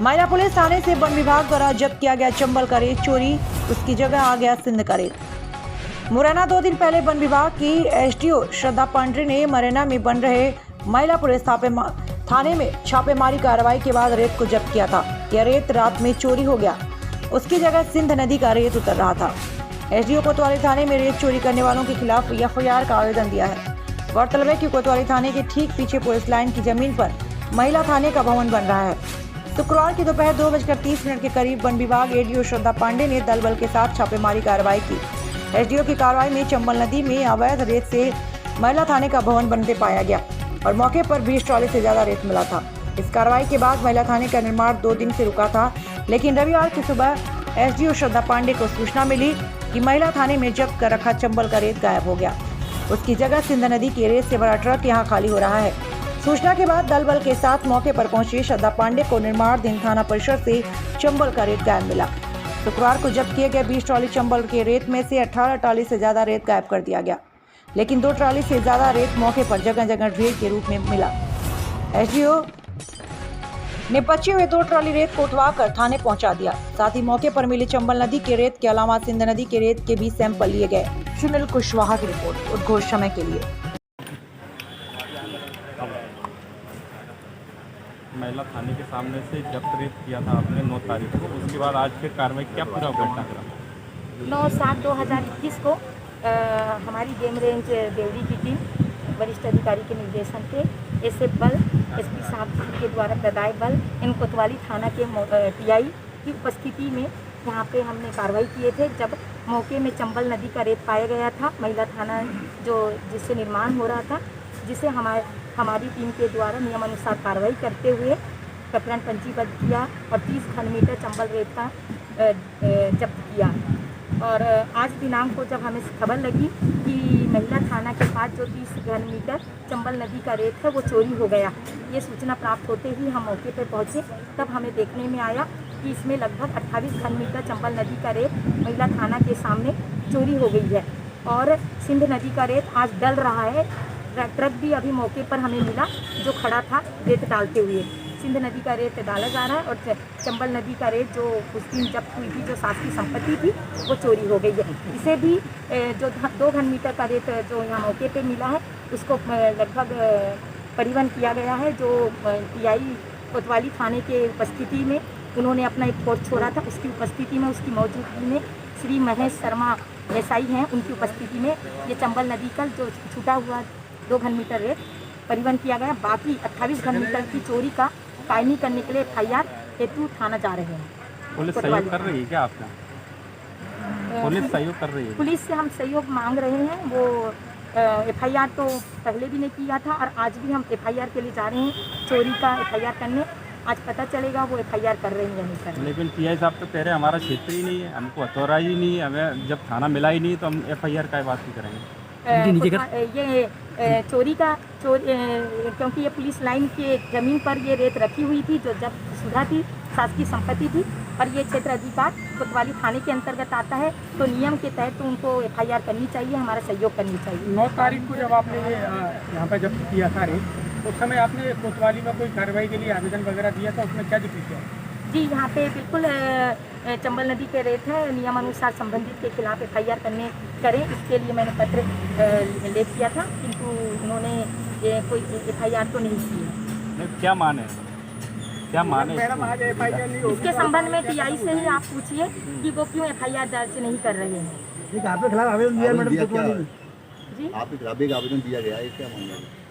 महिला पुलिस थाने से वन विभाग द्वारा जब्त किया गया चंबल का रेत चोरी, उसकी जगह आ गया सिंध का रेत। मुरैना 2 दिन पहले वन विभाग की एसडीओ श्रद्धा पांड्रे ने मुरैना में बन रहे महिला पुलिस थाने में छापेमारी कार्रवाई के बाद रेत को जब्त किया था। यह रेत रात में चोरी हो गया, उसकी जगह सिंध नदी का रेत उतर रहा था। एसडीओ कोतवाली थाने में रेत चोरी करने वालों के खिलाफ एफआईआर का आवेदन दिया है। गौरतलब है कि कोतवाली थाने के ठीक पीछे पुलिस लाइन की जमीन पर महिला थाने का भवन बन रहा है। शुक्रवार की दोपहर 2:30 के करीब वन विभाग एडीओ श्रद्धा पांडे ने दल बल के साथ छापेमारी कार्रवाई की। एसडीओ की कार्रवाई में चंबल नदी में अवैध रेत से महिला थाने का भवन बनते पाया गया और मौके पर 20 ट्रॉली से ज्यादा रेत मिला था। इस कार्रवाई के बाद महिला थाने का निर्माण 2 दिन से रुका था, लेकिन रविवार की सुबह एसडीओ श्रद्धा पांडे को सूचना मिली कि महिला थाने में जब्त कर रखा चंबल का रेत गायब हो गया। उसकी जगह सिंध नदी के रेत से भरा ट्रक यहां खाली हो रहा है। सूचना के बाद दल बल के साथ मौके पर पहुंचे श्रद्धा पांडे को निर्माणाधीन थाना परिसर से चंबल का रेत गायब मिला। शुक्रवार को जब्त किए गए 20 ट्रॉली चंबल के रेत में से 18 ट्रॉली से ज्यादा रेत गायब कर दिया गया, लेकिन 2 ट्रॉली से ज्यादा रेत मौके पर जगह जगह ढेर के रूप में मिला। एसडीओ ने बचे हुए 2 ट्रॉली रेत को उठवा कर थाने पहुंचा दिया। साथ ही मौके पर मिली चंबल नदी के रेत के अलावा सिंध नदी के रेत के भी सैंपल लिए गए। सुनील कुशवाहा की रिपोर्ट, उद्घोष समय के लिए। महिला थाने के सामने से जब्त रेत किया था आपने 9 तारीख को, उसके बाद आज फिर कार्रवाई क्या पूरा घटनाक्रम? 9/7/2021 को हमारी गेम रेंज देवरी की टीम वरिष्ठ अधिकारी के निर्देशन पे एसएफ बल एसपी साहब के द्वारा प्रदाय बल इन कोतवाली थाना के टीआई की उपस्थिति में यहाँ पे हमने कार्रवाई किए थे। जब मौके में चंबल नदी का रेत पाया गया था, महिला थाना जिससे निर्माण हो रहा था, जिसे हमारी टीम के द्वारा नियमानुसार कार्रवाई करते हुए प्रकरण पंजीबद्ध किया और 30 घन मीटर चंबल रेत का जब्त किया। और आज दिनांक को जब हमें खबर लगी कि महिला थाना के पास जो 30 घन मीटर चंबल नदी का रेत है वो चोरी हो गया, ये सूचना प्राप्त होते ही हम मौके पर पहुंचे। तब हमें देखने में आया कि इसमें लगभग 28 घन मीटर चंबल नदी का रेत महिला थाना के सामने चोरी हो गई है और सिंध नदी का रेत आज डल रहा है। ट्रक भी अभी मौके पर हमें मिला जो खड़ा था रेत डालते हुए। सिंध नदी का रेत डाला जा रहा है और चंबल नदी का रेत जो उस दिन जब्त हुई थी, जो शासकीय संपत्ति थी, वो चोरी हो गई है। इसे भी जो 2 घन मीटर का रेत जो यहाँ मौके पे मिला है उसको लगभग परिवहन किया गया है। जो टीआई कोतवाली थाने के उपस्थिति में उन्होंने अपना एक फोर्स छोड़ा था, उसकी उपस्थिति में, उसकी मौजूदगी में श्री महेश शर्मा एसआई हैं, उनकी उपस्थिति में ये चंबल नदी का जो छूटा हुआ 2 घन मीटर रेत परिवहन किया गया। बाकी 28 घन मीटर की चोरी का कायमी करने के लिए एफआईआर हेतु थाना जा रहे हैं। पुलिस सहयोग कर रही है क्या आपका? पुलिस सहयोग कर रही है? पुलिस से हम सहयोग मांग रहे हैं। वो एफआईआर तो पहले भी नहीं किया था और आज भी हम एफआईआर के लिए जा रहे हैं चोरी का एफआईआर करने। आज पता चलेगा वो एफआईआर कर रहे हैं या नहीं कर रहे। लेकिन टीआई साहब तो कह रहे हैं हमारा क्षेत्र ही नहीं है, हमको अथॉराइज ही नहीं है, हमें जब थाना मिला ही नहीं तो हम एफआईआर का बात ही करेंगे। ये चोरी क्योंकि ये पुलिस लाइन के जमीन पर ये रेत रखी हुई थी जो जब सुधा थी, शासकीय संपत्ति थी और ये क्षेत्र अधिकार कोतवाली थाने के अंतर्गत आता है, तो नियम के तहत तो उनको एफआईआर करनी चाहिए, हमारा सहयोग करनी चाहिए। 9 तारीख को जब आपने यहाँ पर जब्त किया था रेत, उस समय आपने कोतवाली में कोई कार्रवाई के लिए आवेदन वगैरह दिया था, उसमें क्या जिक्र किया? जी, यहाँ पे बिल्कुल चंबल नदी के रेत है, नियमानुसार संबंधित के खिलाफ एफआईआर करें, इसके लिए मैंने पत्र लेख किया था, किंतु उन्होंने कोई एफआईआर तो नहीं की है। क्या माने मैडम आज एफआईआर नहीं होगी? इसके संबंध में टीआई से ही आप पूछिए कि वो क्यों एफआईआर दर्ज नहीं कर रहे हैं। आपके खिलाफ आवेदन दिया मैडम कोतवाली में? जी, आपके खिलाफ एक आवेदन दिया गया है, क्या मामला है?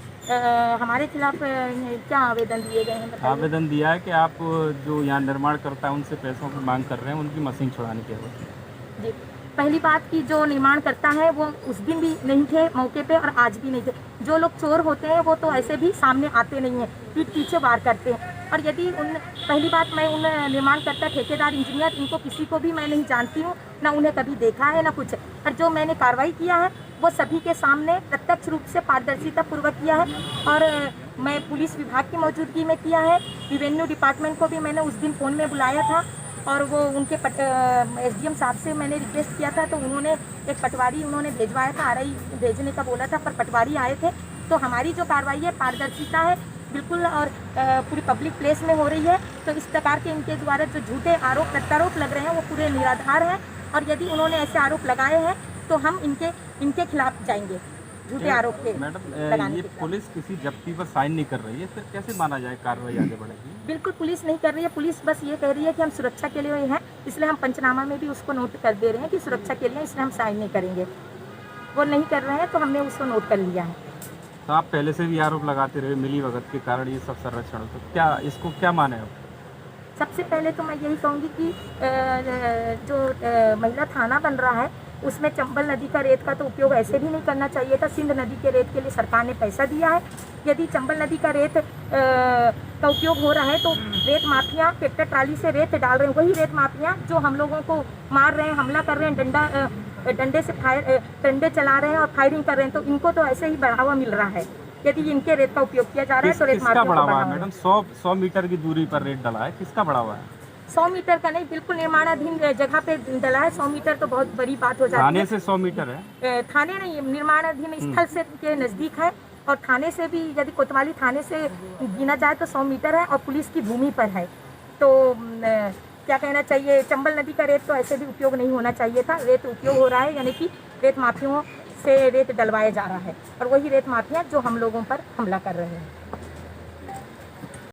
हमारे खिलाफ क्या आवेदन दिए गए हैं बताइए? आवेदन दिया है कि आप जो यहाँ निर्माण करता है उनसे पैसों की मांग कर रहे हैं, उनकी मशीन छुड़ाने के लिए। जी, पहली बात कि जो निर्माण करता है वो उस दिन भी नहीं थे मौके पे और आज भी नहीं थे। जो लोग चोर होते हैं वो तो ऐसे भी सामने आते नहीं हैं, पीठ पीछे वार करते हैं। और यदि पहली बात, मैं उन निर्माणकर्ता ठेकेदार इंजीनियर इनको किसी को भी मैं नहीं जानती हूँ, ना उन्हें कभी देखा है ना कुछ। और जो मैंने कार्रवाई किया है वो सभी के सामने प्रत्यक्ष रूप से पारदर्शिता पूर्वक किया है और मैं पुलिस विभाग की मौजूदगी में किया है। रेवेन्यू डिपार्टमेंट को भी मैंने उस दिन फ़ोन में बुलाया था और वो उनके एसडीएम साहब से मैंने रिक्वेस्ट किया था, तो उन्होंने एक पटवारी उन्होंने भेजवाया था, आरआई भेजने का बोला था, पर पटवारी आए थे। तो हमारी जो कार्रवाई है पारदर्शिता है, बिल्कुल, और पूरी पब्लिक प्लेस में हो रही है। तो इस प्रकार के इनके द्वारा जो झूठे आरोप प्रत्यारोप लग रहे हैं वो पूरे निराधार हैं, और यदि उन्होंने ऐसे आरोप लगाए हैं तो हम इनके खिलाफ जाएंगे, झूठे आरोप के मैडम लगाने ये के खिलाफ। पुलिस किसी जब्ती पर साइन नहीं कर रही है, फिर कैसे माना जाए कार्रवाई आगे बढ़ेगी? बिल्कुल पुलिस नहीं कर रही है, पुलिस बस ये कह रही है कि हम सुरक्षा के लिए हैं, इसलिए हम पंचनामा में भी उसको नोट कर दे रहे हैं कि सुरक्षा के लिए, इसलिए हम साइन नहीं करेंगे। वो नहीं कर रहे हैं तो हमने उसको नोट कर लिया है। तो आप पहले से भी आरोप लगाते रहे मिली भगत के कारण ये सब संरक्षण, तो क्या इसको क्या माने आप? सबसे पहले तो मैं यही कहूँगी कि जो महिला थाना बन रहा है उसमें चंबल नदी का रेत का तो उपयोग ऐसे भी नहीं करना चाहिए था। सिंध नदी के रेत के लिए सरकार ने पैसा दिया है। यदि चंबल नदी का रेत का उपयोग हो रहा है तो रेत माफिया ट्रैक्टर ट्राली से रेत डाल रहे हैं, वही रेत माफिया जो हम लोगों को मार रहे हैं, हमला कर रहे हैं, डंडे से डंडे चला रहे हैं और फायरिंग कर रहे हैं, तो इनको तो ऐसे ही बढ़ावा मिल रहा है। यदि इनके रेत का उपयोग किया जा रहा है तो रेत किसका माफिया को बढ़ावा है बढ़ावा मैडम? 100 मीटर की दूरी पर रेत डला है, किसका बढ़ावा है? 100 मीटर का नहीं, बिल्कुल निर्माणाधीन जगह पे डला है। 100 मीटर तो बहुत बड़ी बात हो जाती थाने है। से 100 मीटर है? थाने नहीं, निर्माणाधीन स्थल से के नज़दीक है, और थाने से भी यदि कोतवाली थाने से गिना जाए तो 100 मीटर है, और पुलिस की भूमि पर है। तो क्या कहना चाहिए, चंबल नदी का रेत तो ऐसे भी उपयोग नहीं होना चाहिए था। रेत उपयोग हो रहा है, यानी कि रेत माफियाओं से रेत डलवाया जा रहा है, और वही रेत माफिया जो हम लोगों पर हमला कर रहे हैं।